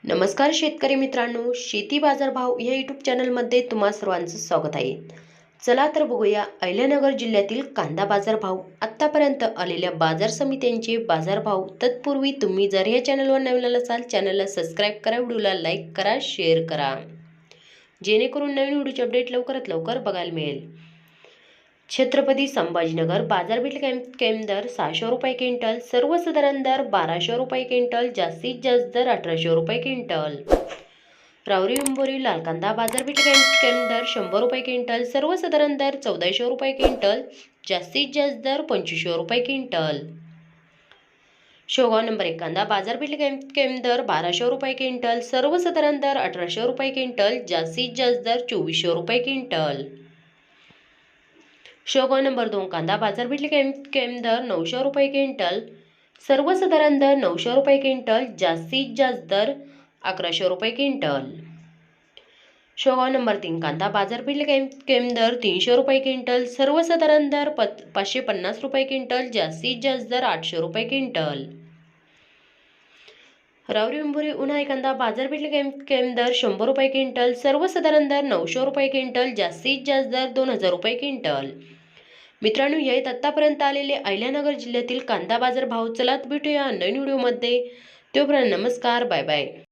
नमस्कार शेतकरी मित्रांनो, शेती बाजार भाव या यूट्यूब चॅनलमध्ये तुम्हा सर्वांचं स्वागत आहे. चला तर बघूया अहिल्यानगर जिल्ह्यातील कांदा बाजार भाव. आत्तापर्यंत आलेल्या बाजार समित्यांचे बाजार भाव. तत्पूर्वी तुम्ही जर या चॅनलवर नवीन असाल चॅनलला सबस्क्राईब करा, व्हिडिओला लाईक करा, शेअर करा, जेणेकरून नवीन व्हिडिओचे अपडेट लवकरात लवकर बघायला मिळेल. छत्रपती संभाजीनगर बाजारपेठ कैम दर 600 रुपये क्विंटल, सर्वसाधारण दर 1200 रुपये क्विंटल, जास्तीत जास्त दर 1800 रुपये क्विंटल. रावरी हिंगोली लाल कांदा बाजारपेठ कैम दर 100 रुपये क्विंटल, सर्वसाधारण दर 1400 रुपये क्विंटल, जास्तीत जास्त दर 2500 रुपये क्विंटल. शेवगाव नंबर 1 कांदा बाजारपेठ कैम दर 1200 रुपये क्विंटल, सर्वसाधारण दर 1800 रुपये क्विंटल, जास्तीत जास्त दर 2400 रुपये क्विंटल. शेवगाव नंबर 2 कांदा बाजारपेठ कैम दर 900 रुपये क्विंटल, सर्वसाधारण दर 900 रुपये क्विंटल, जास्तीत जास्त दर 1100 रुपये क्विंटल. शेवगाव नंबर 3 कांदा बाजारपेठ कैम दर 300 रुपये क्विंटल, सर्वसाधारण दर 550 रुपये क्विंटल, जास्तीत जास्त दर 800 रुपये क्विंटल. रावरी हिंगोली उन्हाळी कांदा बाजारपेठ कैम दर 100 रुपये क्विंटल, सर्वसाधारण दर 900 रुपये क्विंटल, जास्तीत जास्त दर 2000 रुपये क्विंटल. मित्रांनो, हे आतापर्यंत आलेले अहिल्यानगर जिल्ह्यातील कांदा बाजार भाव. चला भेटूया नवीन व्हिडिओमध्ये. तोपर्यंत नमस्कार, बाय बाय.